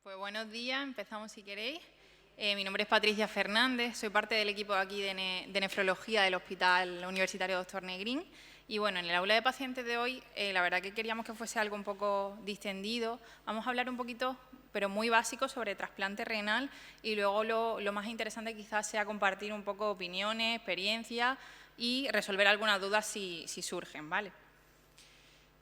Pues buenos días, empezamos si queréis. Mi nombre es Patricia Fernández, soy parte del equipo aquí de nefrología del Hospital Universitario Dr. Negrín. Y bueno, en el aula de pacientes de hoy, la verdad que queríamos que fuese algo un poco distendido. Vamos a hablar un poquito, pero muy básico, sobre trasplante renal y luego lo más interesante quizás sea compartir un poco opiniones, experiencias y resolver algunas dudas si surgen, ¿vale?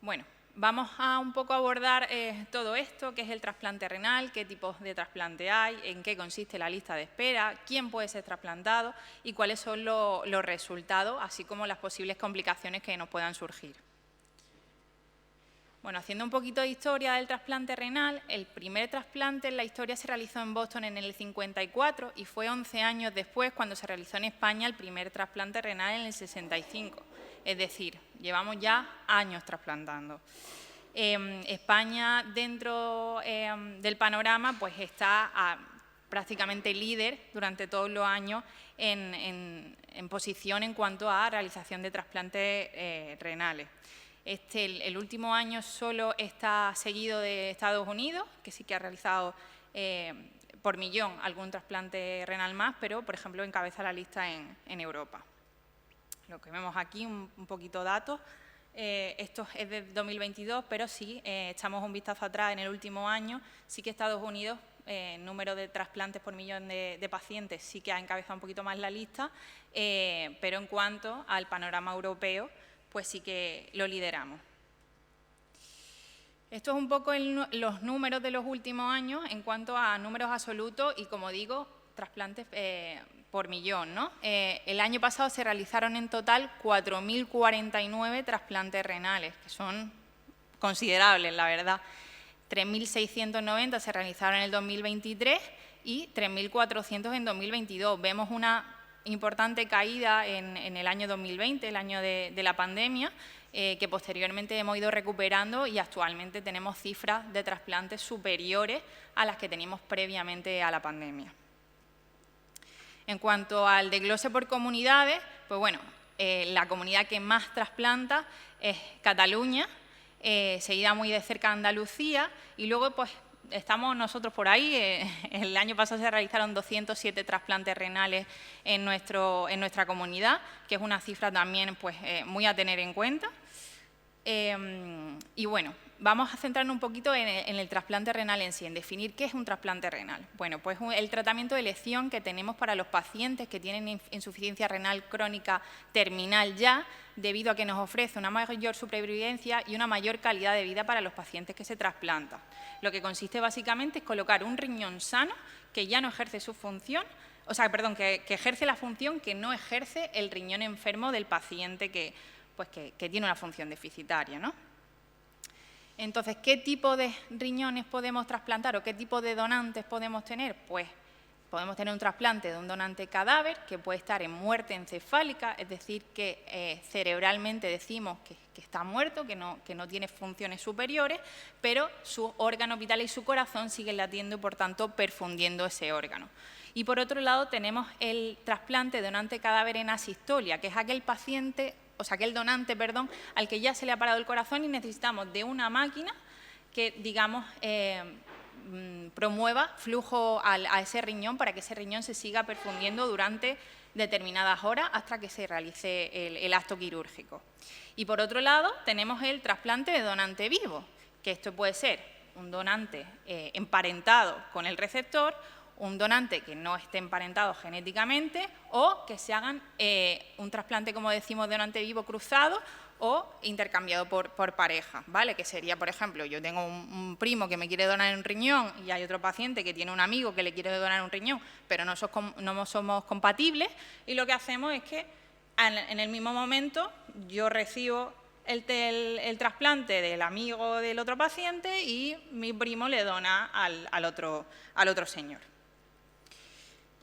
Bueno. Vamos a un poco abordar todo esto, qué es el trasplante renal, qué tipos de trasplante hay, en qué consiste la lista de espera, quién puede ser trasplantado y cuáles son los resultados, así como las posibles complicaciones que nos puedan surgir. Bueno, haciendo un poquito de historia del trasplante renal, el primer trasplante en la historia se realizó en Boston en el 54 y fue 11 años después cuando se realizó en España el primer trasplante renal en el 65. Es decir, llevamos ya años trasplantando. España, dentro del panorama, pues está prácticamente líder durante todos los años en posición en cuanto a realización de trasplantes renales. El último año solo está seguido de Estados Unidos, que sí que ha realizado por millón algún trasplante renal más, pero, por ejemplo, encabeza la lista en Europa. Lo que vemos aquí, un poquito datos. Esto es de 2022, pero sí, echamos un vistazo atrás en el último año, sí que Estados Unidos, número de trasplantes por millón de pacientes, sí que ha encabezado un poquito más la lista, pero en cuanto al panorama europeo, pues sí que lo lideramos. Esto es un poco los números de los últimos años en cuanto a números absolutos y, como digo, trasplantes por millón, ¿no? El año pasado se realizaron en total 4.049 trasplantes renales, que son considerables, la verdad. 3.690 se realizaron en el 2023 y 3.400 en 2022. Vemos una importante caída en el año 2020, el año de la pandemia, que posteriormente hemos ido recuperando y actualmente tenemos cifras de trasplantes superiores a las que teníamos previamente a la pandemia. En cuanto al desglose por comunidades, pues bueno, la comunidad que más trasplanta es Cataluña, seguida muy de cerca Andalucía, y luego pues estamos nosotros por ahí. El año pasado se realizaron 207 trasplantes renales en nuestra comunidad, que es una cifra también pues, muy a tener en cuenta. Y bueno, vamos a centrarnos un poquito en el trasplante renal en sí, en definir qué es un trasplante renal. Bueno, pues el tratamiento de elección que tenemos para los pacientes que tienen insuficiencia renal crónica terminal ya, debido a que nos ofrece una mayor supervivencia y una mayor calidad de vida para los pacientes que se trasplantan. Lo que consiste básicamente es colocar un riñón sano que ya no ejerce su función, o sea, perdón, que ejerce la función que no ejerce el riñón enfermo del paciente que tiene una función deficitaria, ¿no? Entonces, ¿qué tipo de riñones podemos trasplantar o qué tipo de donantes podemos tener? Pues podemos tener un trasplante de un donante cadáver que puede estar en muerte encefálica, es decir, que cerebralmente decimos que está muerto, que no tiene funciones superiores, pero sus órganos vitales y su corazón siguen latiendo y, por tanto, perfundiendo ese órgano. Y, por otro lado, tenemos el trasplante de donante cadáver en asistolia, que es aquel donante, al que ya se le ha parado el corazón y necesitamos de una máquina que, digamos, promueva flujo a ese riñón para que ese riñón se siga perfundiendo durante determinadas horas hasta que se realice el acto quirúrgico. Y, por otro lado, tenemos el trasplante de donante vivo, que esto puede ser un donante emparentado con el receptor, un donante que no esté emparentado genéticamente o que se hagan un trasplante, como decimos, de donante vivo cruzado o intercambiado por pareja, ¿vale? Que sería, por ejemplo, yo tengo un primo que me quiere donar un riñón y hay otro paciente que tiene un amigo que le quiere donar un riñón, pero no somos compatibles, y lo que hacemos es que en el mismo momento yo recibo el trasplante del amigo del otro paciente y mi primo le dona al otro señor.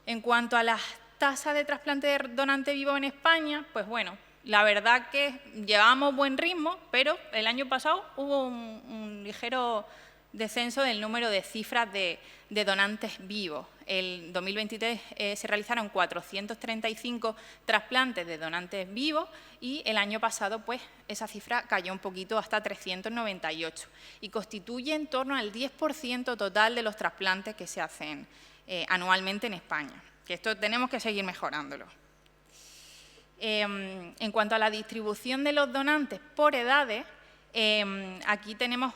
En cuanto a las tasas de trasplante de donante vivo en España, pues bueno, la verdad que llevábamos buen ritmo, pero el año pasado hubo un ligero descenso del número de cifras de donantes vivos. En 2023 se realizaron 435 trasplantes de donantes vivos y el año pasado pues, esa cifra cayó un poquito hasta 398 y constituye en torno al 10% total de los trasplantes que se hacen anualmente en España, que esto tenemos que seguir mejorándolo. En cuanto a la distribución de los donantes por edades, aquí tenemos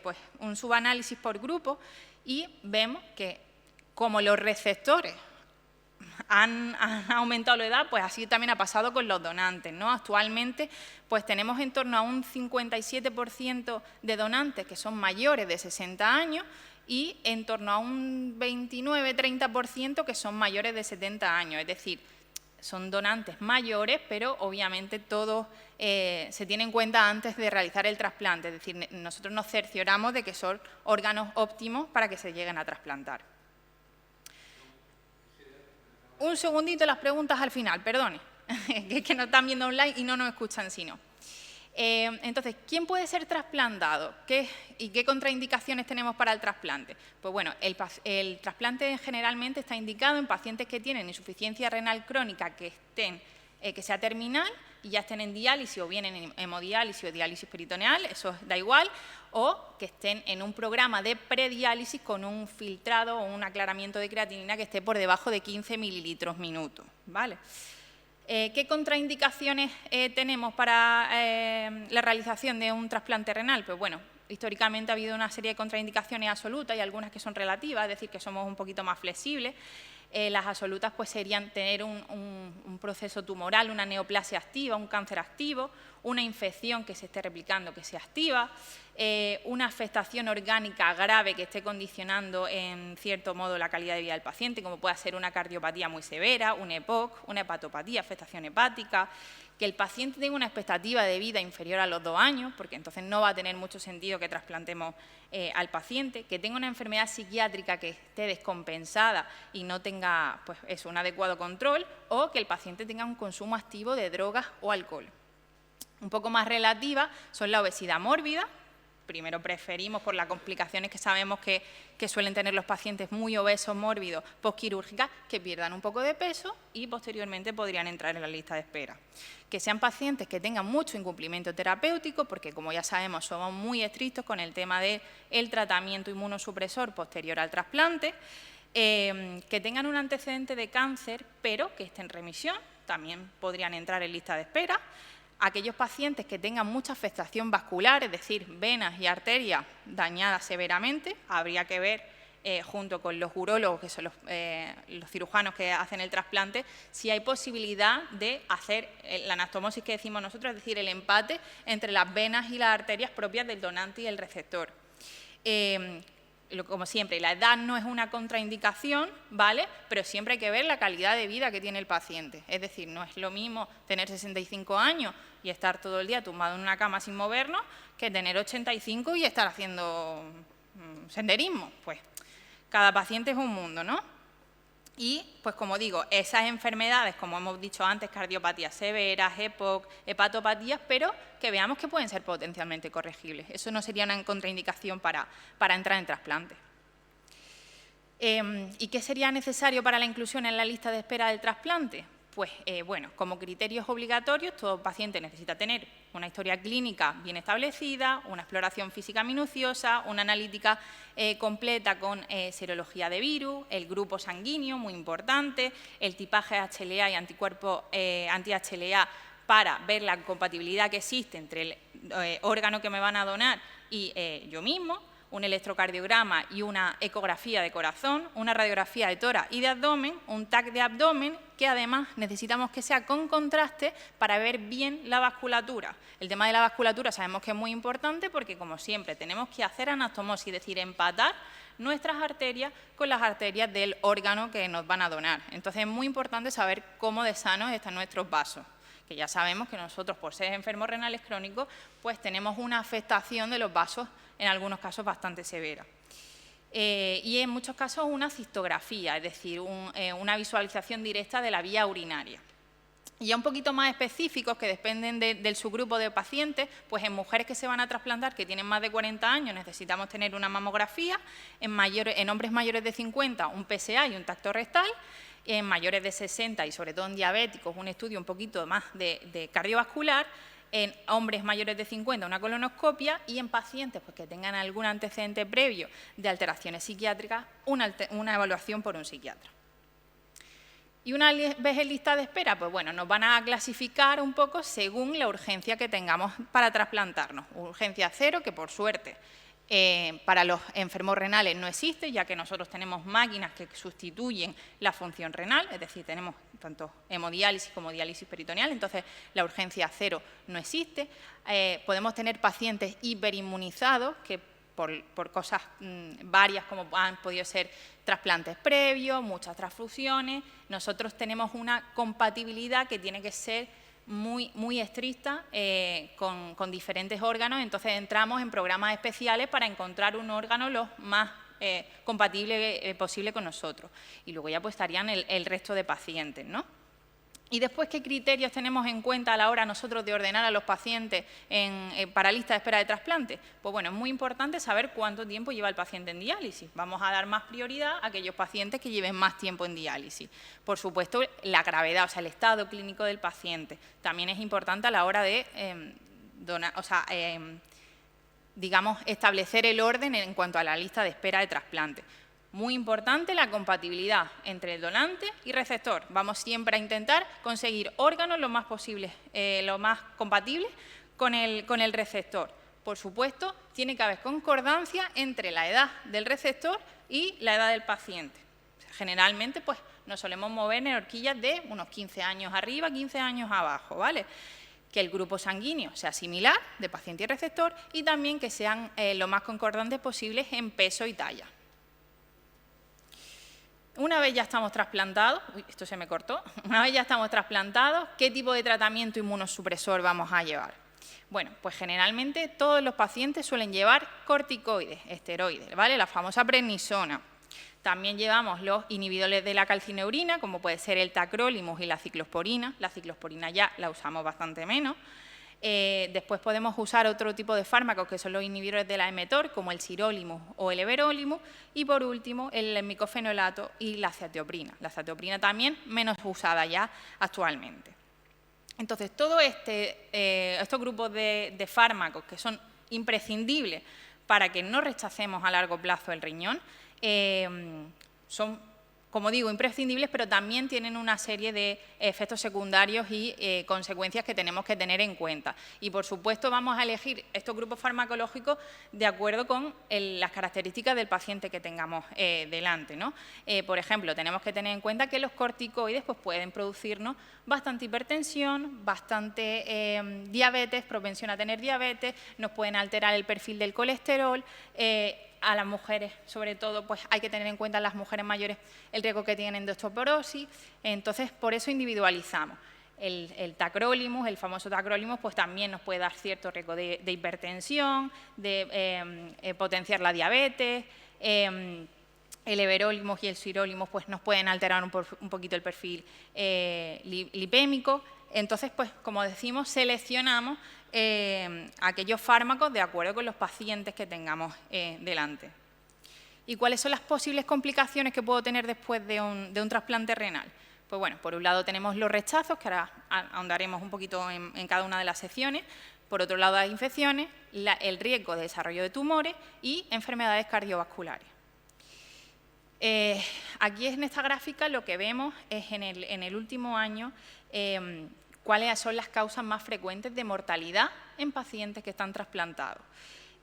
pues, un subanálisis por grupo y vemos que como los receptores han aumentado la edad, pues así también ha pasado con los donantes, ¿no? Actualmente pues tenemos en torno a un 57% de donantes que son mayores de 60 años y en torno a un 29-30% que son mayores de 70 años, es decir, son donantes mayores, pero obviamente todos se tienen en cuenta antes de realizar el trasplante. Es decir, nosotros nos cercioramos de que son órganos óptimos para que se lleguen a trasplantar. Un segundito las preguntas al final, perdone, que es que nos están viendo online y no nos escuchan sino. Entonces, ¿quién puede ser trasplantado? ¿Y qué contraindicaciones tenemos para el trasplante? Pues bueno, el trasplante generalmente está indicado en pacientes que tienen insuficiencia renal crónica que sea terminal y ya estén en diálisis o bien en hemodiálisis o diálisis peritoneal, eso da igual, o que estén en un programa de prediálisis con un filtrado o un aclaramiento de creatinina que esté por debajo de 15 mililitros minuto, ¿vale? ¿Qué contraindicaciones tenemos para la realización de un trasplante renal? Pues bueno, históricamente ha habido una serie de contraindicaciones absolutas y algunas que son relativas, es decir, que somos un poquito más flexibles. Las absolutas pues, serían tener un proceso tumoral, una neoplasia activa, un cáncer activo, una infección que se esté replicando que sea activa, una afectación orgánica grave que esté condicionando en cierto modo la calidad de vida del paciente, como puede ser una cardiopatía muy severa, un EPOC, una hepatopatía, afectación hepática, que el paciente tenga una expectativa de vida inferior a los 2 años, porque entonces no va a tener mucho sentido que trasplantemos al paciente, que tenga una enfermedad psiquiátrica que esté descompensada y no tenga pues, un adecuado control, o que el paciente tenga un consumo activo de drogas o alcohol. Un poco más relativa son la obesidad mórbida. Primero preferimos por las complicaciones que sabemos que suelen tener los pacientes muy obesos mórbidos postquirúrgicas que pierdan un poco de peso y posteriormente podrían entrar en la lista de espera. Que sean pacientes que tengan mucho incumplimiento terapéutico porque como ya sabemos somos muy estrictos con el tema del tratamiento inmunosupresor posterior al trasplante, que tengan un antecedente de cáncer pero que estén en remisión, también podrían entrar en lista de espera. Aquellos pacientes que tengan mucha afectación vascular, es decir, venas y arterias dañadas severamente, habría que ver junto con los urólogos, que son los cirujanos que hacen el trasplante, si hay posibilidad de hacer la anastomosis que decimos nosotros, es decir, el empate entre las venas y las arterias propias del donante y el receptor. Como siempre, la edad no es una contraindicación, ¿vale? Pero siempre hay que ver la calidad de vida que tiene el paciente. Es decir, no es lo mismo tener 65 años y estar todo el día tumbado en una cama sin movernos que tener 85 y estar haciendo senderismo. Pues cada paciente es un mundo, ¿no? Y, pues como digo, esas enfermedades, como hemos dicho antes, cardiopatías severas, EPOC, hepatopatías, pero que veamos que pueden ser potencialmente corregibles. Eso no sería una contraindicación para entrar en trasplante. ¿Y qué sería necesario para la inclusión en la lista de espera del trasplante? Pues, bueno, como criterios obligatorios, todo paciente necesita tener una historia clínica bien establecida, una exploración física minuciosa, una analítica completa con serología de virus, el grupo sanguíneo, muy importante, el tipaje HLA y anticuerpos anti-HLA para ver la compatibilidad que existe entre el órgano que me van a donar y yo mismo, un electrocardiograma y una ecografía de corazón, una radiografía de tórax y de abdomen, un TAC de abdomen, que además necesitamos que sea con contraste para ver bien la vasculatura. El tema de la vasculatura sabemos que es muy importante porque, como siempre, tenemos que hacer anastomosis, es decir, empatar nuestras arterias con las arterias del órgano que nos van a donar. Entonces, es muy importante saber cómo de sanos están nuestros vasos, que ya sabemos que nosotros, por ser enfermos renales crónicos, pues tenemos una afectación de los vasos, en algunos casos bastante severa. Y en muchos casos una cistografía, es decir, una visualización directa de la vía urinaria. Y ya un poquito más específicos, que dependen del subgrupo de pacientes, pues en mujeres que se van a trasplantar, que tienen más de 40 años, necesitamos tener una mamografía, en hombres mayores de 50, un PSA y un tacto rectal, en mayores de 60 y sobre todo en diabéticos, un estudio un poquito más de cardiovascular, en hombres mayores de 50 una colonoscopia y en pacientes pues, que tengan algún antecedente previo de alteraciones psiquiátricas, una evaluación por un psiquiatra. Y una vez en lista de espera, pues bueno, nos van a clasificar un poco según la urgencia que tengamos para trasplantarnos. Urgencia 0, que por suerte para los enfermos renales no existe, ya que nosotros tenemos máquinas que sustituyen la función renal, es decir, tenemos tanto hemodiálisis como diálisis peritoneal, entonces la urgencia 0 no existe. Podemos tener pacientes hiperinmunizados, que por cosas varias, como han podido ser trasplantes previos, muchas transfusiones. Nosotros tenemos una compatibilidad que tiene que ser muy estricta con diferentes órganos, entonces entramos en programas especiales para encontrar un órgano lo más compatible posible con nosotros. Y luego ya pues estarían el resto de pacientes, ¿no? Y después, ¿qué criterios tenemos en cuenta a la hora nosotros de ordenar a los pacientes para lista de espera de trasplante? Pues bueno, es muy importante saber cuánto tiempo lleva el paciente en diálisis. Vamos a dar más prioridad a aquellos pacientes que lleven más tiempo en diálisis. Por supuesto, la gravedad, o sea, el estado clínico del paciente, también es importante a la hora de digamos, establecer el orden en cuanto a la lista de espera de trasplante. Muy importante la compatibilidad entre el donante y receptor. Vamos siempre a intentar conseguir órganos lo más posible, lo más compatibles con el receptor. Por supuesto, tiene que haber concordancia entre la edad del receptor y la edad del paciente. Generalmente, pues, nos solemos mover en horquillas de unos 15 años arriba, 15 años abajo, ¿vale? Que el grupo sanguíneo sea similar de paciente y receptor y también que sean lo más concordantes posibles en peso y talla. Una vez ya estamos trasplantados, esto se me cortó, una vez ya estamos trasplantados, ¿qué tipo de tratamiento inmunosupresor vamos a llevar? Bueno, pues generalmente todos los pacientes suelen llevar corticoides, esteroides, ¿vale? La famosa prednisona. También llevamos los inhibidores de la calcineurina, como puede ser el tacrolimus y la ciclosporina. La ciclosporina ya la usamos bastante menos. Después podemos usar otro tipo de fármacos que son los inhibidores de la mTOR, como el sirolimus o el everolimus, y por último el micofenolato y la azatioprina. La azatioprina también menos usada ya actualmente. Entonces, todos estos grupos de fármacos que son imprescindibles para que no rechacemos a largo plazo el riñón, son, como digo, imprescindibles, pero también tienen una serie de efectos secundarios y consecuencias que tenemos que tener en cuenta. Y, por supuesto, vamos a elegir estos grupos farmacológicos de acuerdo con las características del paciente que tengamos delante, ¿no? Por ejemplo, tenemos que tener en cuenta que los corticoides pues, pueden producirnos bastante hipertensión, bastante diabetes, propensión a tener diabetes, nos pueden alterar el perfil del colesterol. A las mujeres, sobre todo, pues hay que tener en cuenta a las mujeres mayores el riesgo que tienen de osteoporosis. Entonces, por eso individualizamos. El tacrolimus, el famoso tacrolimus, pues también nos puede dar cierto riesgo de hipertensión, de potenciar la diabetes. El everolimus y el sirolimus pues, nos pueden alterar un poquito el perfil lipémico. Entonces, pues, como decimos, seleccionamos aquellos fármacos de acuerdo con los pacientes que tengamos delante. ¿Y cuáles son las posibles complicaciones que puedo tener después de un trasplante renal? Pues bueno, por un lado tenemos los rechazos, que ahora ahondaremos un poquito en cada una de las secciones. Por otro lado, las infecciones, el riesgo de desarrollo de tumores y enfermedades cardiovasculares. Aquí en esta gráfica lo que vemos es en el último año cuáles son las causas más frecuentes de mortalidad en pacientes que están trasplantados.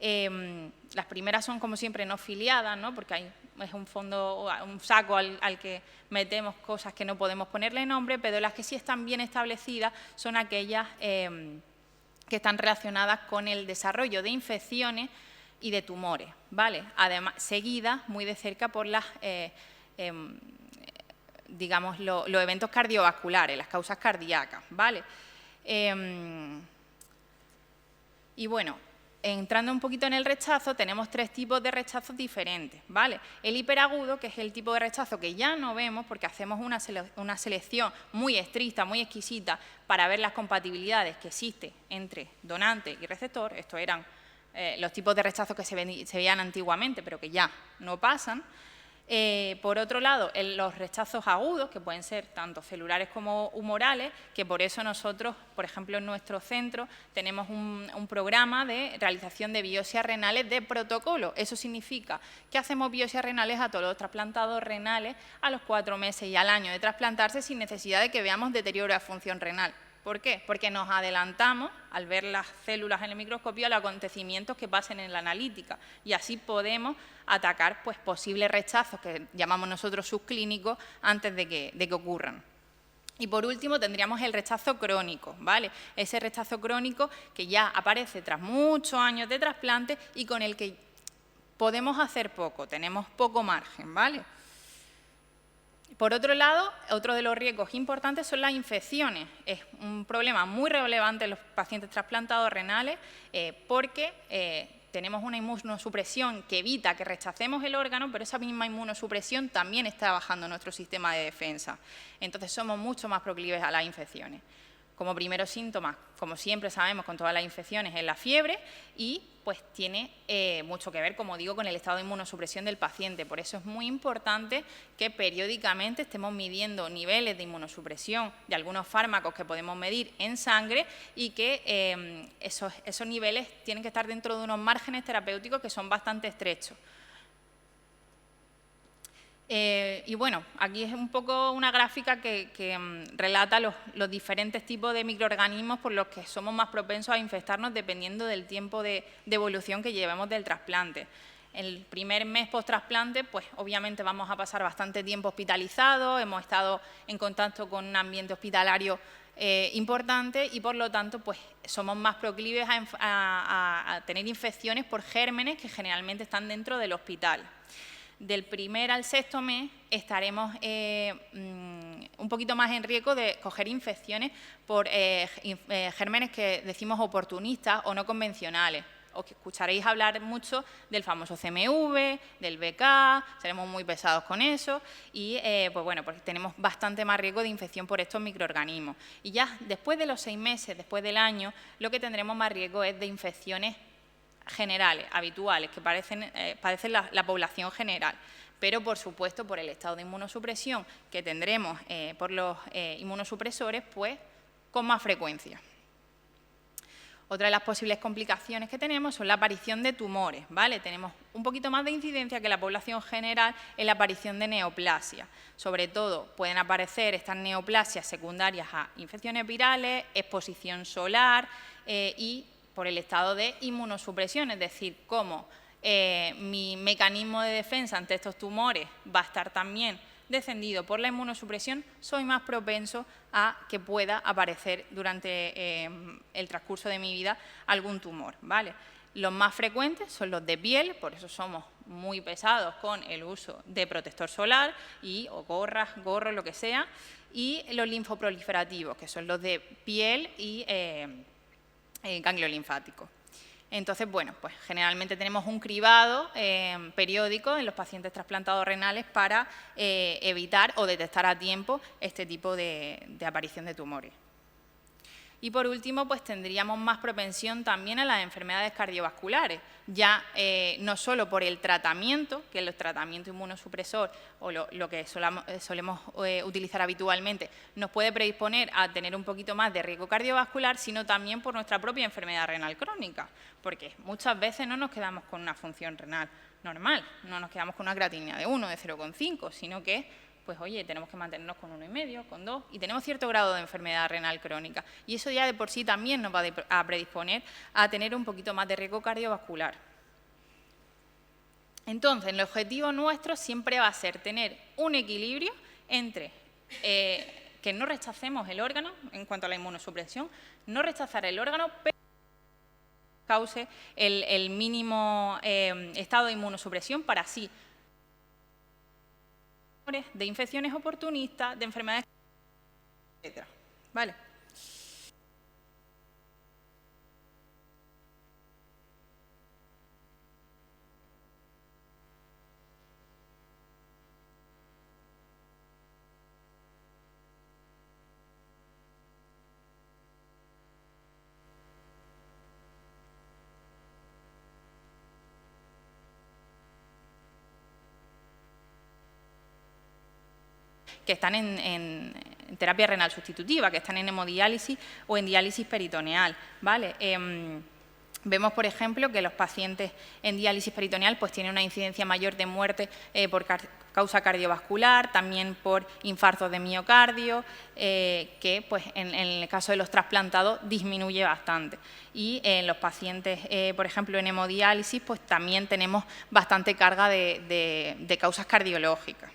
Las primeras son, como siempre, no filiadas, ¿no? Porque es un saco al que metemos cosas que no podemos ponerle nombre, pero las que sí están bien establecidas son aquellas que están relacionadas con el desarrollo de infecciones y de tumores, ¿vale? Además, seguidas muy de cerca por las digamos, los eventos cardiovasculares, las causas cardíacas, ¿vale? Y bueno, entrando un poquito en el rechazo, tenemos 3 tipos de rechazos diferentes, ¿vale? El hiperagudo, que es el tipo de rechazo que ya no vemos porque hacemos una selección muy estricta, muy exquisita para ver las compatibilidades que existen entre donante y receptor. Estos eran los tipos de rechazo que se veían antiguamente, pero que ya no pasan. Por otro lado, los rechazos agudos, que pueden ser tanto celulares como humorales, que por eso nosotros, por ejemplo, en nuestro centro tenemos un programa de realización de biopsias renales de protocolo. Eso significa que hacemos biopsias renales a todos los trasplantados renales a los 4 meses y al año de trasplantarse sin necesidad de que veamos deterioro de función renal. ¿Por qué? Porque nos adelantamos, al ver las células en el microscopio, a los acontecimientos que pasen en la analítica y así podemos atacar pues, posibles rechazos, que llamamos nosotros subclínicos, antes de que ocurran. Y por último tendríamos el rechazo crónico, ¿vale? Ese rechazo crónico que ya aparece tras muchos años de trasplante y con el que podemos hacer poco, tenemos poco margen, ¿vale? Por otro lado, otro de los riesgos importantes son las infecciones. Es un problema muy relevante en los pacientes trasplantados renales porque tenemos una inmunosupresión que evita que rechacemos el órgano, pero esa misma inmunosupresión también está bajando nuestro sistema de defensa. Entonces somos mucho más proclives a las infecciones. Como primeros síntomas, como siempre sabemos con todas las infecciones, es la fiebre y pues tiene mucho que ver, como digo, con el estado de inmunosupresión del paciente. Por eso es muy importante que periódicamente estemos midiendo niveles de inmunosupresión de algunos fármacos que podemos medir en sangre y que esos niveles tienen que estar dentro de unos márgenes terapéuticos que son bastante estrechos. Y bueno, aquí es un poco una gráfica que relata los diferentes tipos de microorganismos por los que somos más propensos a infectarnos dependiendo del tiempo de evolución que llevemos del trasplante. El primer mes post-trasplante, pues obviamente vamos a pasar bastante tiempo hospitalizados, hemos estado en contacto con un ambiente hospitalario importante y por lo tanto pues somos más proclives a tener infecciones por gérmenes que generalmente están dentro del hospital. Del primer al 6º mes estaremos un poquito más en riesgo de coger infecciones por gérmenes que decimos oportunistas o no convencionales. Os escucharéis hablar mucho del famoso CMV, del BK, seremos muy pesados con eso y pues bueno, pues tenemos bastante más riesgo de infección por estos microorganismos. Y ya después de los 6 meses, después del año, lo que tendremos más riesgo es de infecciones generales, habituales, que padecen la población general, pero por supuesto por el estado de inmunosupresión que tendremos por los inmunosupresores, pues con más frecuencia. Otra de las posibles complicaciones que tenemos son la aparición de tumores, ¿vale? Tenemos un poquito más de incidencia que la población general en la aparición de neoplasia. Sobre todo pueden aparecer estas neoplasias secundarias a infecciones virales, exposición solar y por el estado de inmunosupresión, es decir, cómo mi mecanismo de defensa ante estos tumores va a estar también descendido por la inmunosupresión, soy más propenso a que pueda aparecer durante el transcurso de mi vida algún tumor, ¿vale? Los más frecuentes son los de piel, por eso somos muy pesados con el uso de protector solar o gorras, gorros, lo que sea, y los linfoproliferativos, que son los de piel y ganglio linfático. Entonces, bueno, pues generalmente tenemos un cribado periódico en los pacientes trasplantados renales para evitar o detectar a tiempo este tipo de aparición de tumores. Y por último, pues tendríamos más propensión también a las enfermedades cardiovasculares, ya no solo por el tratamiento, que es el tratamiento inmunosupresor o lo que solemos utilizar habitualmente, nos puede predisponer a tener un poquito más de riesgo cardiovascular, sino también por nuestra propia enfermedad renal crónica, porque muchas veces no nos quedamos con una función renal normal, no nos quedamos con una creatinina de 1, de 0,5, sino que pues oye, tenemos que mantenernos con 1,5, con 2, y tenemos cierto grado de enfermedad renal crónica. Y eso ya de por sí también nos va a predisponer a tener un poquito más de riesgo cardiovascular. Entonces, el objetivo nuestro siempre va a ser tener un equilibrio entre que no rechacemos el órgano en cuanto a la inmunosupresión, no rechazar el órgano, pero cause el mínimo estado de inmunosupresión para así de infecciones oportunistas, de enfermedades, etc. ¿Vale? que están en terapia renal sustitutiva, que están en hemodiálisis o en diálisis peritoneal, ¿vale? Vemos, por ejemplo, que los pacientes en diálisis peritoneal pues, tienen una incidencia mayor de muerte por causa cardiovascular, también por infartos de miocardio, que pues, en el caso de los trasplantados disminuye bastante. Y en los pacientes, por ejemplo, en hemodiálisis, pues también tenemos bastante carga de causas cardiológicas.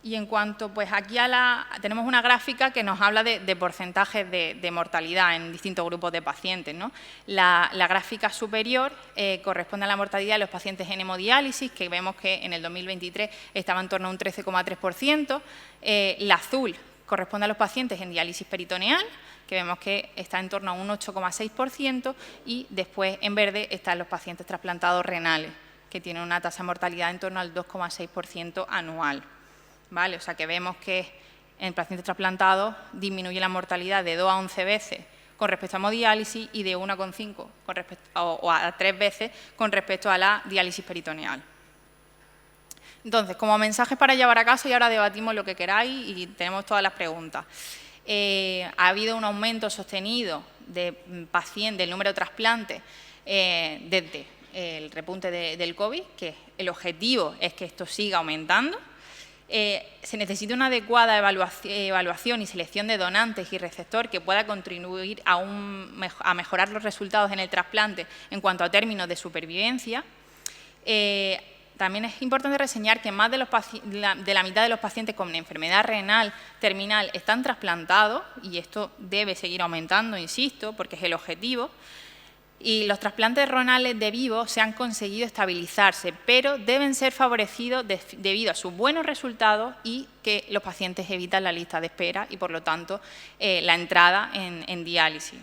Y en cuanto, pues aquí tenemos una gráfica que nos habla de porcentajes de mortalidad en distintos grupos de pacientes, ¿no? La gráfica superior corresponde a la mortalidad de los pacientes en hemodiálisis, que vemos que en el 2023 estaba en torno a un 13,3%. La azul corresponde a los pacientes en diálisis peritoneal, que vemos que está en torno a un 8,6%, y después en verde están los pacientes trasplantados renales, que tienen una tasa de mortalidad en torno al 2,6% anual. ¿Vale? O sea que vemos que en pacientes trasplantados disminuye la mortalidad de 2 a 11 veces con respecto a hemodiálisis y de 1,5 o a 3 veces con respecto a la diálisis peritoneal. Entonces, como mensajes para llevar a casa, y ahora debatimos lo que queráis y tenemos todas las preguntas. Ha habido un aumento sostenido del número de trasplantes desde el repunte del COVID, que el objetivo es que esto siga aumentando. Se necesita una adecuada evaluación y selección de donantes y receptor que pueda contribuir a mejorar los resultados en el trasplante en cuanto a términos de supervivencia. También es importante reseñar que más de la mitad de los pacientes con enfermedad renal terminal están trasplantados, y esto debe seguir aumentando, insisto, porque es el objetivo. Y los trasplantes renales de vivo se han conseguido estabilizarse, pero deben ser favorecidos debido a sus buenos resultados y que los pacientes evitan la lista de espera y, por lo tanto, la entrada en diálisis.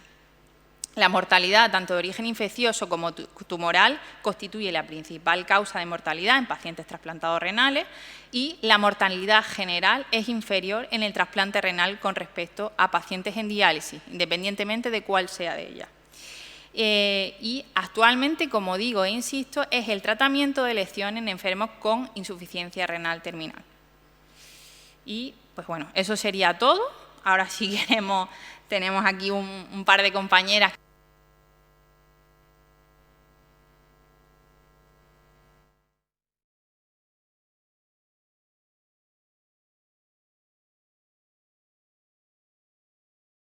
La mortalidad, tanto de origen infeccioso como tumoral, constituye la principal causa de mortalidad en pacientes trasplantados renales, y la mortalidad general es inferior en el trasplante renal con respecto a pacientes en diálisis, independientemente de cuál sea de ellas. Y actualmente, como digo e insisto, es el tratamiento de elección en enfermos con insuficiencia renal terminal. Y, pues bueno, eso sería todo. Ahora, si queremos, tenemos aquí un par de compañeras.